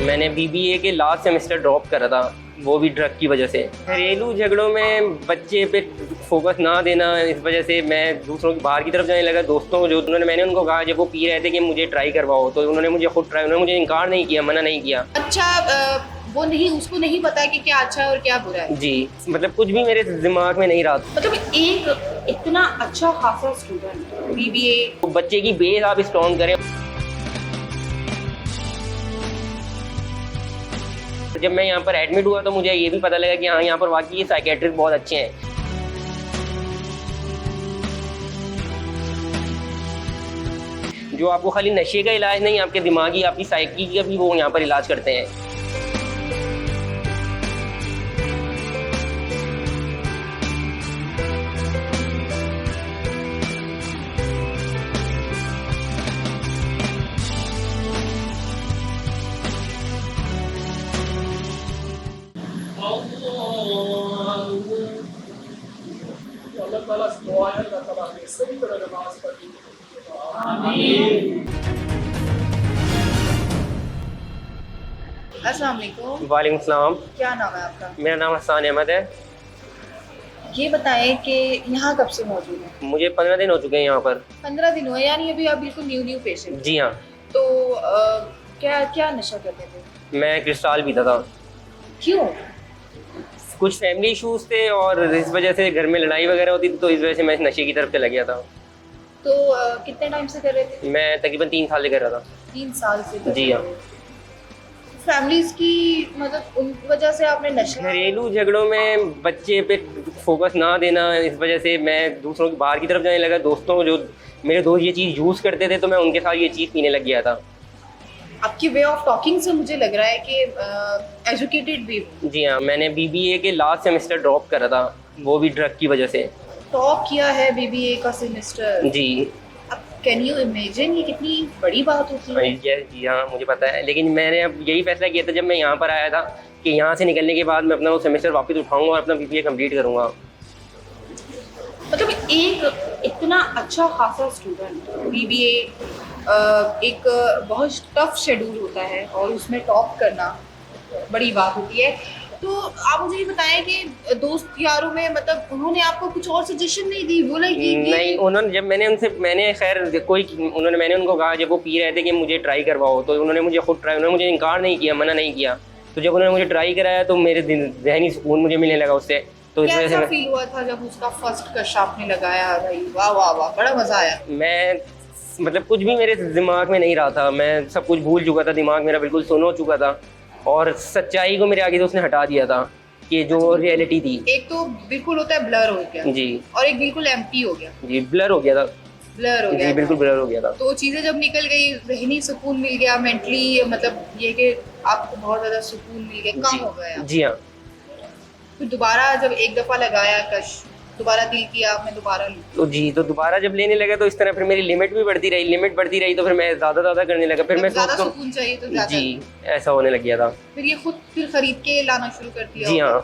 मैंने बीबीए के last semester drop करा था, वो भी ड्रग की वजह से। घरेलू झगड़ों में बच्चे पे फोकस ना देना, इस वजह से मैं दूसरों की बाहर की तरफ जाने लगा। दोस्तों जो मैंने उनको कहा जब वो पी रहे थे कि मुझे ट्राई करवाओ, तो उन्होंने मुझे खुद ट्राई, उन्होंने मुझे इनकार नहीं किया, मना नहीं किया। अच्छा वो नहीं, उसको नहीं पता कि क्या अच्छा है और क्या बुरा है। जी, मतलब कुछ भी मेरे दिमाग में नहीं रहा। मतलब एक इतना अच्छा खासा स्टूडेंट बीबीए, तो बच्चे की बेस आप स्ट्रॉन्ग करें। जब मैं यहाँ पर एडमिट हुआ तो मुझे ये भी पता लगा कि हाँ, यहाँ पर वाकई साइकेट्रिस्ट बहुत अच्छे हैं। जो आपको खाली नशे का इलाज नहीं, आपके दिमागी, आपकी साइकी का भी वो यहाँ पर इलाज करते हैं। अल्लाह ताला से दुआ है, अल्लाह ताला हमें सही तरह नमाज पढ़ने की तौफीक दे। आमीन। अस्सलाम वालेकुम। वालेकुम सलाम। क्या नाम है आपका? मेरा नाम हसन अहमद है। ये बताएं कि यहाँ कब से मौजूद है? मुझे 15 दिन हो चुके हैं यहाँ पर। 15 दिन हुए, यानी अभी आप बिल्कुल न्यू पेशेंट। जी हाँ। तो क्या क्या नशा करते थे? मैं क्रिस्टाल पीता था। क्यों? कुछ फैमिली इश्यूज थे और इस वजह से घर में लड़ाई वगैरह होती थी, तो इस वजह से मैं नशे की तरफ चला गया था। तो कितने टाइम से कर रहे थे? मैं तकरीबन 3 साल से कर रहा था। 3 साल से कर जी रहे हाँ। थे। फैमिलीज की मतलब उन वजह से आपने नशा, घरेलू झगड़ों में बच्चे पे फोकस ना देना, इस वजह से मैं दूसरों की बाहर की तरफ जाने लगा। दोस्तों जो मेरे दोस्त ये चीज़ यूज़ करते थे, तो मैं उनके साथ ये चीज़ पीने लग गया था। आपकी वे ऑफ टॉकिंग से मुझे लग रहा है कि एजुकेटेड भी हो। जी हाँ, मैंने बीबीए के लास्ट सेमेस्टर ड्रॉप करा था, वो भी ड्रग की वजह से। टॉप किया है बीबीए का सेमेस्टर। जी। अब कैन यू इमेजिन ये कितनी बड़ी बात होती है? जी हाँ, मुझे पता है, लेकिन मैंने अब यही फैसला किया था जब मैं यहाँ पर आया था कि यहाँ से निकलने के बाद मैं अपना वो सेमेस्टर वापस उठाऊंगा और अपना बीबीए कंप्लीट करूँगा। मतलब एक इतना अच्छा खासा स्टूडेंट बीबीए, एक बहुत टफ शेड्यूल होता है और उसमें टॉप करना बड़ी बात होती है। तो आप मुझे ये बताएं कि दोस्त यारों में मतलब उन्होंने आपको कुछ और सजेशन नहीं दी, बोला कि नहीं, उन्होंने जब मैंने खैर कोई मैंने उनको कहा जब वो पी रहे थे कि मुझे ट्राई करवाओ, तो उन्होंने मुझे खुद ट्राई, उन्होंने मुझे इनकार नहीं किया, मना नहीं किया। तो जब उन्होंने मुझे ट्राई कराया तो मेरे जहनी सुकून मुझे मिलने लगा उससे। तो इस वजह से कैसा फील हुआ था जब उसका फर्स्ट कश आपने लगाया? भाई वाह वाह वाह, बड़ा मजा आया। मैं मतलब कुछ भी मेरे दिमाग में नहीं रहा था, मैं सब कुछ भूल चुका था, दिमाग मेरा बिल्कुल सुन हो चुका था और सच्चाई को मेरे आगे से उसने हटा दिया था कि जो रियलिटी थी। एक तो बिल्कुल होता है ब्लर हो गया जी, और एक बिल्कुल एम्प्टी हो गया। जी ब्लर हो गया था। ब्लर हो गया जी बिल्कुल ब्लर हो गया था। तो चीज़ें जब निकल गई, जहनी सुकून मिल गया, मेंटली मतलब ये कि आपको बहुत ज़्यादा सुकून मिल गया, कम हो गया। जी हाँ। फिर दोबारा जब एक दफ़ा लगाया कश, दोबारा दिल किया आपने दोबारा ली। तो जी, तो दोबारा जब लेने लगा तो इस तरह फिर मेरी लिमिट भी बढ़ती रही, तो फिर मैं ज़्यादा करने लगा। फिर मैं ज़्यादा सोचता हूँ सुकून चाहिए तो ज़्यादा। जी, ऐसा होने लग गया था। फिर ये खुद फिर खरीद के लाना शुरू कर दिया? जी हाँ।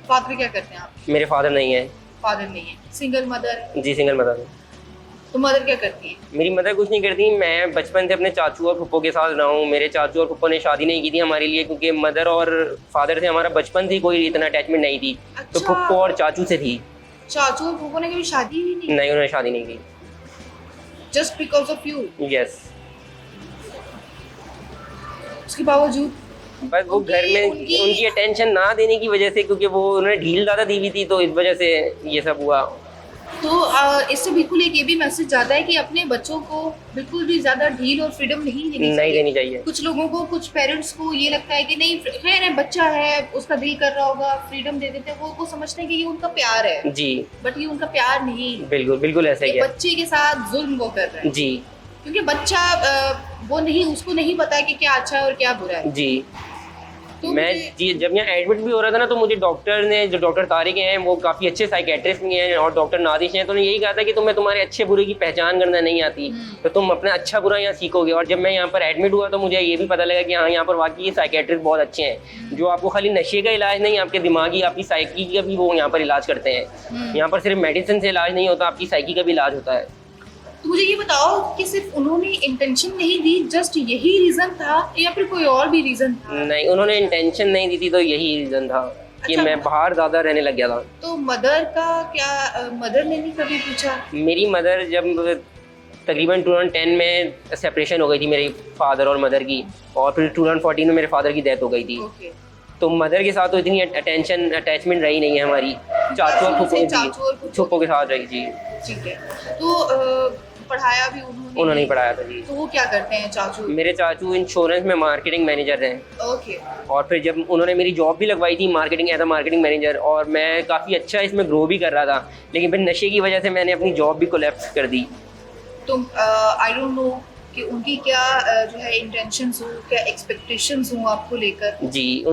फादर क्या करते हैं आप? मेरे फादर नहीं है। फादर नहीं है, सिंगल मदर? जी, सिंगल मदर हूँ। तो मदर क्या करती है? मेरी मदर कुछ नहीं करती। मैं बचपन से अपने चाचू और फुप्पो के साथ रहा हूँ। मेरे चाचू और फुप्पो ने शादी नहीं की थी हमारे लिए, क्योंकि मदर और फादर से हमारा बचपन से कोई इतना अटैचमेंट नहीं थी। तो अच्छा। फुप्पो और चाचू से थी। चाचू और फूफो ने कभी शादी ही नहीं? नहीं, उन्होंने शादी नहीं की। Just because of you? Yes. उसके बावजूद बस वो घर में उनकी अटेंशन ना देने की वजह से, क्योंकि वो उन्होंने ढील ज़्यादा दी हुई थी, तो इस वजह से ये सब हुआ। तो इससे बिल्कुल एक ये भी मैसेज जाता है कि अपने बच्चों को बिल्कुल भी ज्यादा ढील और फ्रीडम नहीं देनी चाहिए। कुछ लोगों को, कुछ पेरेंट्स को ये लगता है कि नहीं खैर है, बच्चा है, उसका दिल कर रहा होगा, फ्रीडम दे देते हैं। वो समझते हैं कि ये उनका प्यार है। जी, बट ये उनका प्यार नहीं। बिल्कुल ऐसा ही है। बच्चे के साथ जुल्म वो कर रहे हैं। जी, क्योंकि बच्चा वो नहीं, उसको नहीं पता कि क्या अच्छा है और क्या बुरा है। जी। तो मैं जी जब यहाँ एडमिट भी हो रहा था ना, तो मुझे डॉक्टर तारिक हैं, वो काफ़ी अच्छे साइकेट्रिस्ट भी हैं, और डॉक्टर नादिश हैं, तो उन्होंने यही कहा था कि तुम्हें तुम्हारे अच्छे बुरे की पहचान करना नहीं आती, तो तुम अपना अच्छा बुरा यहाँ सीखोगे। और जब मैं यहाँ पर एडमिट हुआ तो मुझे ये भी पता लगा कि हाँ, यहाँ पर वाकई साइकेट्रिस्ट बहुत अच्छे हैं, जो आपको खाली नशे का इलाज नहीं, आपके दिमागी, आपकी साइकी का भी वो यहाँ पर इलाज करते हैं। यहाँ पर सिर्फ मेडिसिन से इलाज नहीं होता, आपकी साइकी का भी इलाज होता है। तो मुझे ये बताओ कि सिर्फ उन्होंने इंटेंशन नहीं दी, जस्ट यही रीजन था या फिर कोई और भी रीजन था? नहीं, उन्होंने इंटेंशन नहीं दी थी, तो यही रीज़न था कि अच्छा। मैं बाहर ज़्यादा रहने लग गया था। तो मदर का क्या, मदर ने नहीं कभी पूछा? मेरी मदर जब तकरीबन 2010 में सेपरेशन हो गई थी मेरे फादर और मदर की, और फिर 2014 में मेरे फादर की डेथ हो गई थी। ओके। तो मदर के साथ तो इतनी अटैचमेंट रही नहीं है हमारी, चाचू और फूफो के साथ रही जी। ठीक है। तो पढ़ाया भी उन्होंने ही पढ़ाया था जी। तो वो क्या करते हैं चाचू? मेरे चाचू इंश्योरेंस में मार्केटिंग मैनेजर हैं। ओके। और फिर जब उन्होंने मेरी जॉब भी लगवाई थी marketing as a marketing manager, और मैं काफ़ी अच्छा इसमें ग्रो भी कर रहा था, लेकिन फिर नशे की वजह से मैंने अपनी जॉब भी कोलैप्स कर दी। तो आई डोंट नो कि उनकी क्या जो है इंटेंशंस हो, क्या एक्सपेक्टेशंस हो आपको लेकर? जी,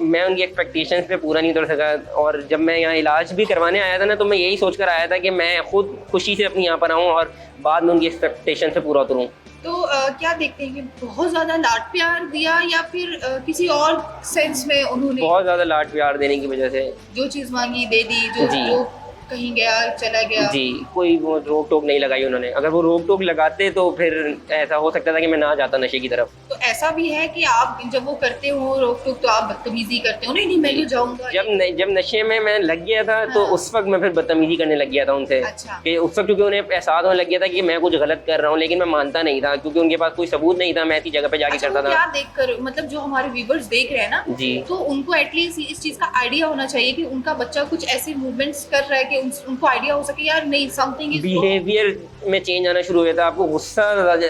मैं उनकी एक्सपेक्टेशंस पे पूरा नहीं उतर सका, और जब मैं यहाँ इलाज भी करवाने आया था ना, तो मैं यही सोच कर आया था कि मैं खुद खुशी से अपनी यहाँ पर आऊँ और बाद में उनकी एक्सपेक्टेशन से पूरा उतरूँ। तो क्या देखते हैं कि बहुत ज़्यादा लाड प्यार दिया या फिर किसी और सेंस में उन्होंने बहुत ज़्यादा लाड प्यार देने की वजह से जो चीज़ मांगी दे दी, जी। जो कहीं गया चला गया? जी, कोई वो रोक टोक नहीं लगाई उन्होंने। अगर वो रोक टोक लगाते तो फिर ऐसा हो सकता था कि मैं ना जाता नशे की तरफ। तो ऐसा भी है कि आप जब वो करते हो रोक टोक तो आप बदतमीजी करते हो? नहीं मैं तो जाऊंगा। जब नशे में मैं लग गया था तो हाँ। उस वक्त मैं फिर बदतमीजी करने लग गया था उनसे। अच्छा। कि उस वक्त क्योंकि उन्हें एहसास होने लग गया था कि मैं कुछ गलत कर रहा हूँ, लेकिन मैं मानता नहीं था क्योंकि उनके पास कोई सबूत नहीं था। मैं ऐसी जगह पे जाके अच्छा, करता वो था। क्या देखकर, मतलब जो हमारे व्यूवर्स देख रहे हैं ना, जी। तो उनको एटलीस्ट इस चीज का आइडिया होना चाहिए कि उनका बच्चा कुछ ऐसे मूवमेंट्स कर रहा है कि उनको आइडिया हो सके यार नहीं समथिंग इज बिहेवियर में चेंज आना शुरू हो जाता है। आपको गुस्सा,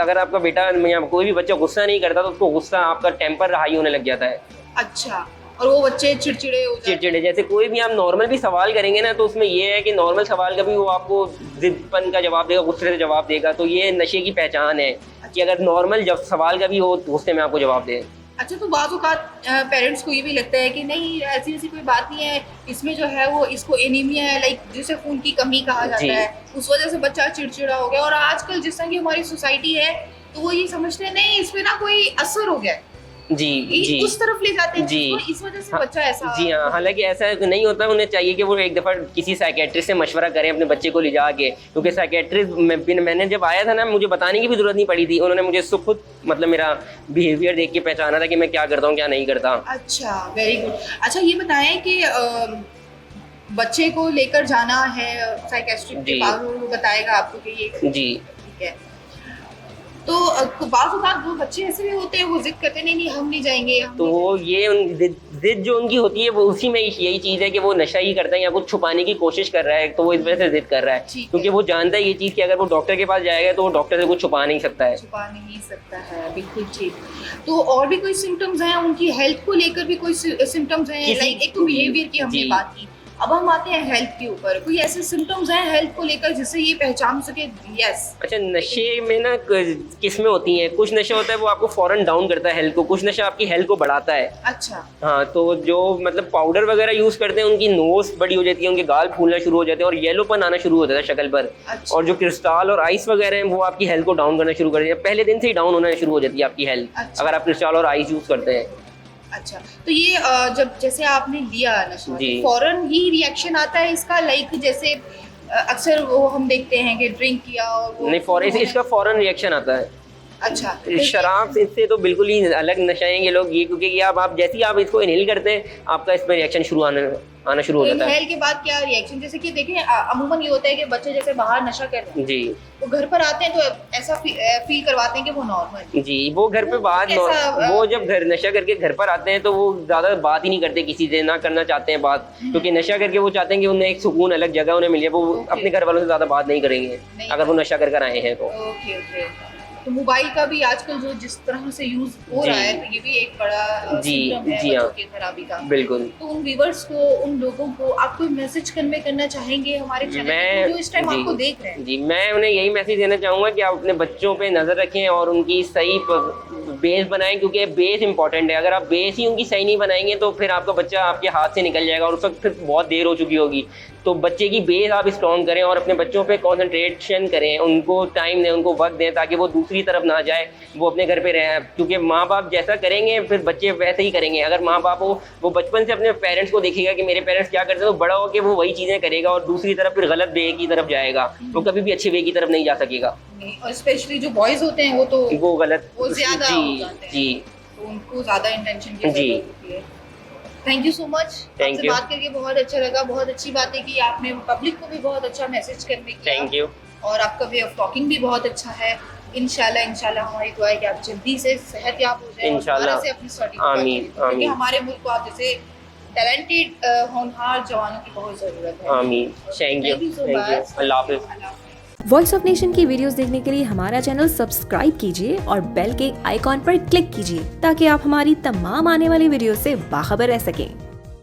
अगर आपका बेटा या कोई भी बच्चा गुस्सा नहीं करता तो उसको गुस्सा, आपका टेम्पर हाई होने लग जाता है। अच्छा। और वो बच्चे चिड़चिड़े हो जाते हैं। चिड़चिड़े, जैसे कोई भी आप नॉर्मल भी सवाल करेंगे ना, तो उसमें ये है कि नॉर्मल सवाल का भी वो आपको जिद्दपन का जवाब देगा, गुस्से से जवाब देगा। तो ये नशे की पहचान है कि अगर नॉर्मल जब सवाल का भी हो गुस्से में आपको जवाब दे। अच्छा, तो बाज़ औक़ात पेरेंट्स को ये भी लगता है कि नहीं ऐसी कोई बात नहीं है, इसमें जो है वो इसको एनीमिया है, लाइक जिसे खून की कमी कहा जाता जी। है, उस वजह से बच्चा चिड़चिड़ा हो गया। और आजकल जिस तरह की हमारी सोसाइटी है तो वो ये समझते हैं नहीं इस पे ना कोई असर हो गया है, जी जी उस तरफ ले जाते हैं जी। तो इस वजह से हाँ, बच्चा ऐसा। जी हाँ, हालांकि ऐसा नहीं होता। उन्हें चाहिए कि वो एक दफ़ा किसी साइकेट्रिस्ट से मशवरा करें अपने बच्चे को ले जाके, क्योंकि साइकेट्रिस्ट मैंने जब आया था ना, मुझे बताने की भी ज़रूरत नहीं पड़ी थी। उन्होंने मुझे खुद मतलब मेरा बिहेवियर देख के पहचाना था कि मैं क्या करता हूँ क्या नहीं करता। अच्छा, वेरी गुड। अच्छा, ये बताएं कि बच्चे को लेकर जाना है साइकेट्रिस्ट के जी। पास, वो बताएगा आपको कि ये जी। ठीक है। तो बाज़ औक़ात वो बच्चे ऐसे भी होते हैं, वो जिद करते नहीं हम नहीं जाएंगे, हम तो नहीं वो ये जिद जो उनकी होती है वो उसी में यही चीज़ है कि वो नशा ही करता है या कुछ छुपाने की कोशिश कर रहा है, तो वो इस वजह से जिद कर रहा है। ठीक है। क्योंकि वो जानता है ये चीज़ कि अगर वो डॉक्टर के पास जाएगा तो वो डॉक्टर से कुछ छुपा नहीं सकता है। छुपा नहीं सकता है, बिल्कुल ठीक। तो और भी कोई सिम्टम्स हैं उनकी हेल्थ को लेकर भी कोई सिम्टम्स हैं? लाइक एक तो बिहेवियर की हमने जी। बात की, अब हम आते हैं हेल्थ के ऊपर। कोई ऐसे सिम्टम्स हैं हेल्थ को लेकर जिससे ये पहचान सके यस? अच्छा, नशे में ना किस्में होती हैं। कुछ नशा होता है वो आपको फौरन डाउन करता है हेल्थ को, कुछ नशा आपकी हेल्थ को बढ़ाता है। अच्छा। हाँ, तो जो मतलब पाउडर वगैरह यूज़ करते हैं उनकी नोज बड़ी हो जाती है, उनके गाल फूलना शुरू हो जाते हैं और येलोपन आना शुरू हो जाता है शक्ल पर। अच्छा। और जो क्रिस्टल और आइस वगैरह हैं वो आपकी हेल्थ को डाउन करना शुरू कर देती है। पहले दिन से ही डाउन होना शुरू हो जाती है आपकी हेल्थ, अच्छा। अगर आप क्रिस्टल और आइस यूज़ करते हैं। अच्छा, तो ये जब जैसे आपने लिया नशा जी। तो फौरन ही रिएक्शन आता है इसका, लाइक जैसे अक्सर वो हम देखते हैं कि ड्रिंक किया और वो नहीं, फौरन इसका फौरन रिएक्शन आता है। अच्छा। शराब इससे तो बिल्कुल ही अलग नशा है ये लोग, ये क्योंकि ये आप जैसे ही आप इसको इनहेल करते हैं आपका इसमें रिएक्शन आना शुरू हो जाता है। इनहेल के बाद क्या रिएक्शन? जैसे कि देखिए अमूमन ये होता है कि बच्चे जैसे बाहर नशा करते हैं जी वो घर पर आते हैं तो ऐसा फील करवाते हैं कि वो नॉर्मल। जी, वो घर पे बात कैसा, वो जब घर नशा करके घर पर आते हैं तो वो ज़्यादा बात ही नहीं करते किसी से, ना करना चाहते हैं बात, क्योंकि नशा करके वो चाहते हैं कि उन्हें एक सुकून अलग जगह उन्हें मिले। वो अपने घर वालों से ज़्यादा बात नहीं करेंगे अगर वो नशा कर आए हैं तो। Okay okay. तो मोबाइल का भी आजकल जो जिस तरह से यूज हो रहा है तो ये भी एक बड़ा जी, सिम्टम है जी हाँ। बच्चों की खराबी का। बिल्कुल। तो उन व्यूअर्स को, उन लोगों को आप कोई मैसेज कन्वे करना चाहेंगे हमारे चैनल पे जो इस टाइम आपको देख रहे हैं? जी, मैं उन्हें यही मैसेज देना चाहूँगा कि आप अपने बच्चों पे नज़र रखें और उनकी सही बेस बनाएं, क्योंकि बेस इंपॉर्टेंट है। अगर आप बेस ही उनकी सही नहीं बनाएंगे तो फिर आपका बच्चा आपके हाथ से निकल जाएगा और उस वक्त फिर बहुत देर हो चुकी होगी। तो बच्चे की बेस आप स्ट्रॉन्ग करें और अपने बच्चों पे कंसंट्रेशन करें, उनको टाइम दें, उनको वक्त दें ताकि वो दूसरी तरफ ना जाए, वो अपने घर पे रहे, क्योंकि माँ बाप जैसा करेंगे फिर बच्चे वैसे ही करेंगे। अगर माँ बाप वो बचपन से अपने पेरेंट्स को देखेगा कि मेरे पेरेंट्स क्या करते हैं, तो बड़ा होकर वो वही चीज़ें करेगा और दूसरी तरफ फिर गलत वे की तरफ जाएगा, तो कभी भी अच्छे वे की तरफ नहीं जा सकेगा। और स्पेशली जो बॉयज होते हैं वो गलत, वो ज्यादा हो जी जाते हैं। जी तो उनको ज्यादा इंटेंशन की जी। जरूरत होती है। Thank you so much, Thank आपसे you. बात करके बहुत अच्छा लगा, बहुत अच्छी बातें की आपने, पब्लिक को भी बहुत अच्छा मैसेज करने किया। Thank you. और आपका वे ऑफ टॉकिंग भी बहुत अच्छा है। इंशाल्लाह हमारी दुआ है कि आप जल्दी से सेहतयाब हो जाए और इंशाल्लाह। दोबारा से अपनी सर्टिफिकेट आमीन, क्योंकि आमीन। हमारे मुल्क को आप जैसे टैलेंटेड होनहार जवानों की बहुत ज़रूरत है। आमीन। Thank you, Thank you so thank you. much. अल्लाह हाफिज़। अल्लाह हाफिज़। वॉइस ऑफ नेशन की वीडियोस देखने के लिए हमारा चैनल सब्सक्राइब कीजिए और बेल के आइकॉन पर क्लिक कीजिए ताकि आप हमारी तमाम आने वाली वीडियो से बाखबर रह सकें।